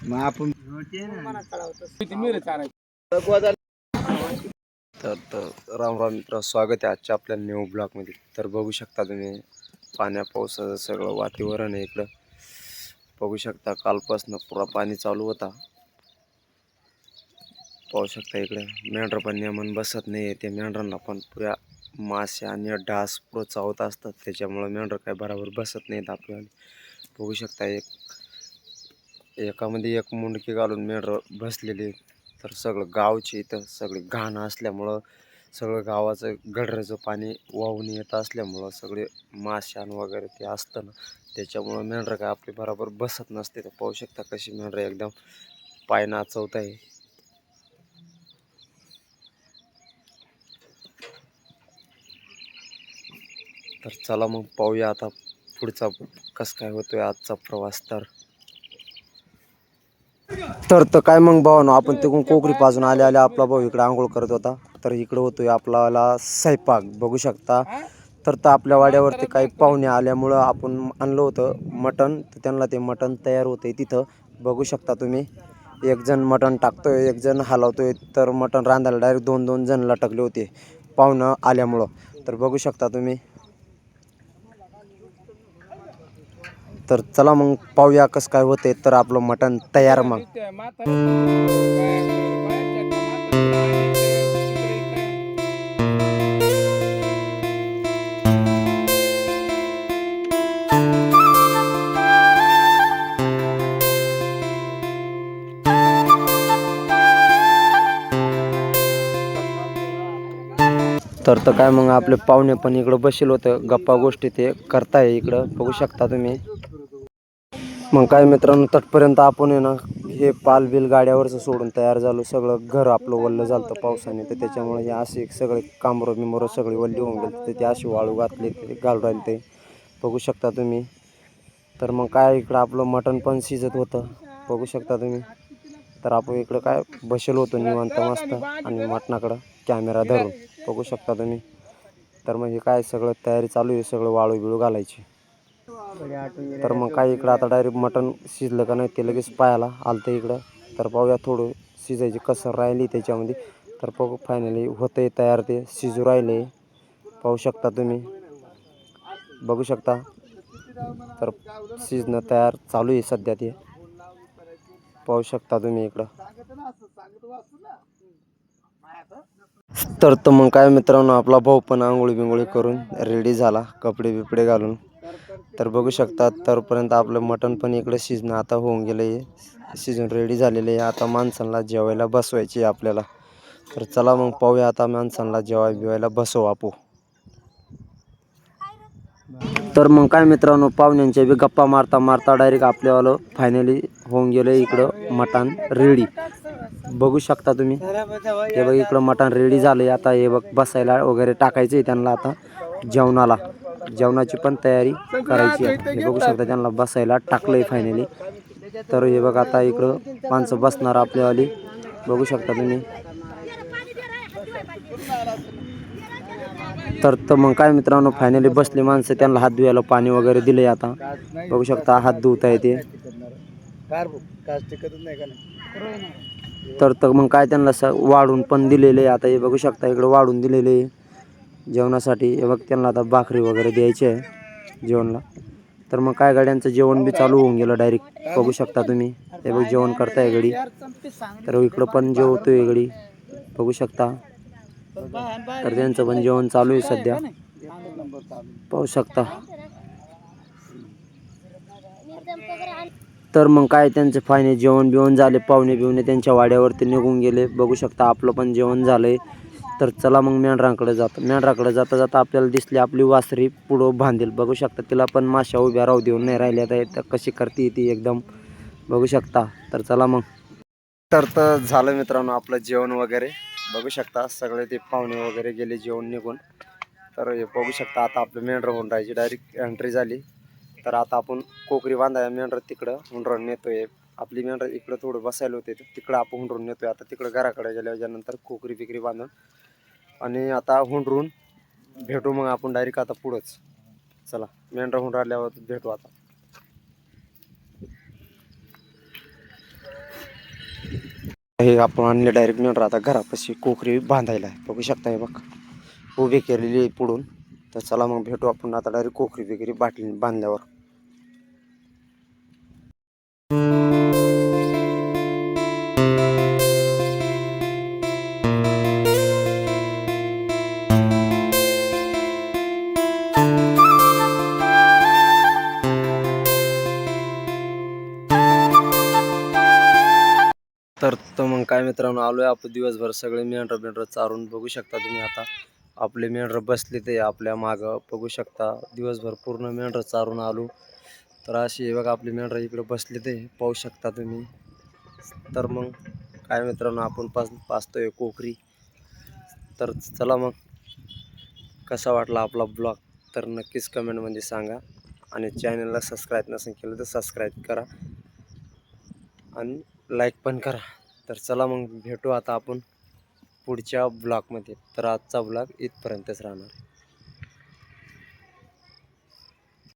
मग आपण तर राम राम मित्र, स्वागत आहे आजच्या आपल्या न्यू ब्लॉगमध्ये. तर बघू शकता तुम्ही पाण्या पावसाचं सगळं वातावरण आहे इकडं. बघू शकता कालपासून पुरा पाणी चालू होता. पाहू शकता इकडे मेंढर पण नेमन बसत नाही. ते मेंढरांना पण पुऱ्या मासे आणि डास पुरं चावत असतात, त्याच्यामुळे मेंढर काय बरोबर बसत नाहीत आपल्याला. बघू शकता एकामध्ये एक मुंडकी घालून मेंढर बसलेली. तर सगळं गावची इथं सगळी घाण असल्यामुळं, सगळं गावाचं गढराचं पाणी वाहून येत असल्यामुळं सगळे माशान वगैरे ते असतं ना, त्याच्यामुळं मेंढर काय आपली बरोबर बसत नसते. तर पाहू शकता कशी मेंढर एकदम पाय नाचवत आहे. तर चला मग पाहूया आता पुढचा कसं काय होतोय आजचा प्रवास. तर काय मग भावानो, आपण तिकडून कोकरी पाजून आले आपला भाऊ इकडे आंघोळ करत होता. तर इकडे होतोय आपल्याला स्वयंपाक. बघू शकता. तर आपल्या वाड्यावरती काही पाहुणे आल्यामुळं आपण आणलं होतं मटण. तर त्यांना ते मटण तयार होते तिथं. बघू शकता तुम्ही, एक जण मटण टाकतोय, एक जण हलवतोय. तर मटण रांधायला डायरेक्ट 2-2 जण लटकले होते पाहुणं आल्यामुळं. तर बघू शकता तुम्ही. तर चला मग पाहूया कसं काय होते. तर आपलं मटण तयार. मग तर काय मग आपले पाहुणे पण इकडं बसेल होतं, गप्पा गोष्टी ते करताय इकडं. बघू शकता तुम्ही. मग काय मित्रांनो, तटपर्यंत आपण आहे ना हे पाल बिल गाड्यावरचं सोडून तयार झालो. सगळं घर आपलं वल्लं झालं पावसाने, तर त्याच्यामुळे हे असे सगळे कांबरं बिंबरं सगळी वल्ली होऊन गेली. तर ते अशी वाळू घातली ते घालून राहिले ते. बघू शकता तुम्ही. तर मग काय इकडं आपलं मटण पण शिजत होतं. बघू शकता तुम्ही. तर आपण इकडं काय बसेल होतो निवांत मस्त, आणि मटणाकडं कॅमेरा धरून. बघू शकता तुम्ही. तर मग हे काय सगळं तयारी चालू आहे, सगळं वाळू बिळू घालायची. तर मग काय इकडं आता डायरेक्ट मटण शिजलं का नाही ते लगेच पाहायला आलं इकडं. तर पाहूया थोडं शिजायची कसर राहिली त्याच्यामध्ये. तर बघू फायनली होतंय तयार, ते शिजू राहिले. पाहू शकता तुम्ही. बघू शकता. तर शिजणं तयार चालू आहे सध्या ते. पाहू शकता तुम्ही इकडं. तर मग काय मित्रांनो, आपला भाऊ पण आंघोळी बिंगोळी करून रेडी झाला, कपडे बिपडे घालून. तर बघू शकता. तरपर्यंत आपलं मटण पण इकडे शिजणं आता होऊन गेलं आहे, शिजून रेडी झालेलं आहे. आता माणसांना जेवायला बसवायची आपल्याला. तर चला मग पाहूया आता माणसांना जेवाय बिवायला बसवू आपू. तर मग काय मित्रांनो, पाहुण्यांच्या बी गप्पा मारता मारता डायरेक्ट आपल्यावालं फायनली होऊन गेलं इकडं मटण रेडी. बघू शकता तुम्ही. हे बघ इकडं मटण रेडी झालंय. आता हे बघ बसायला वगैरे टाकायचं आहे त्यांना आता जेवणाला. जेवणाची पण तयारी करायची आहे. हे बघू शकता त्यांना बसायला टाकलंय फायनली. तर हे बघ आता इकडं माणसं बसणार आपल्यावाली. बघू शकता तुम्ही. तर मग काय मित्रांनो, फायनली बसले माणसं. त्यांना हात धुवायला पाणी वगैरे दिले. आता बघू शकता हात धुवता येते. तर मग काय त्यांना वाढून पण दिलेले. आता हे बघू शकता इकडे वाढून दिलेले जेवणासाठी. हे बघ त्यांना आता भाकरी वगैरे द्यायची आहे जेवणला. तर मग काय गाड्यांचं जेवण बी चालू होऊन गेलं डायरेक्ट. बघू शकता तुम्ही. हे बघ जेवण करताय गडी. तर इकडं पण जेवतोय गडी. बघू शकता. तर त्यांचं पण जेवण चालू आहे सध्या. पाहू शकता. तर मग काय त्यांचे फायनल जेवण बिवण झाले. पाहुणे बिवणे त्यांच्या वाड्यावरती निघून गेले. बघू शकता आपलं पण जेवण झालंय. तर चला मग मेंढरांकडे जातो. मेंढराकडे जाता जाता आपल्याला दिसली आपली वासरी पुढं बांधेल. बघू शकता तिला पण माशा उभ्या राहू देऊन नाही राहिल्या. तर कशी करते ती एकदम. बघू शकता. तर चला मग. तर झालं मित्रांनो आपलं जेवण वगैरे. बघू शकता सगळे ते पाहुणे वगैरे गेले जेवण निघून. तर हे बघू शकता आता आपलं मेंढर होऊन राहायची डायरेक्ट एंट्री झाली. तर आता आपण कोकरी बांधाय मेंढर तिकडं हुंडरून नेतोय. आपली मेंढर इकडं थोडं बसायला होते, तिकडं आपण हुंडरून नेतोय. आता तिकडं घराकडे गेल्यानंतर कोकरी बिकरी बांधून आणि आता हुंडरून भेटू मग आपण डायरेक्ट आता पुढंच. चला मेंढर हुंडरल्यावर भेटू आता. हे आपण आणले डायरेक्ट मेंढर आता घरापाशी कोकरी बांधायला आहे. बघू शकता हे बघ उभी केलेली आहे पुढून. तर चला मग भेटू आपण आता डायरेक्ट कोकरी वगैरे बांधल्यावर. तर मग काय मित्रांनो आलोय आपण दिवसभर सगळे मेंढर चारून. बघू शकता तुम्ही आता आपले मेंढर बसले ते आपल्या मागं. बघू शकता दिवसभर पूर्ण मेंढर चारून आलो. तर अशी हे बघा आपली मेंढर इकडे बसले ते पाहू शकता तुम्ही. तर मग काय मित्रांनो आपण पाचतोय कोकरी. तर चला मग कसा वाटला आपला ब्लॉग तर नक्कीच कमेंटमध्ये सांगा. आणि चॅनलला सबस्क्राईब नसेल केलं तर सबस्क्राईब करा आणि लाईक पण करा. तर चला मग भेटू आता आपण पुढच्या ब्लॉगमध्ये. तर आजचा ब्लॉग इथपर्यंतच राहणार.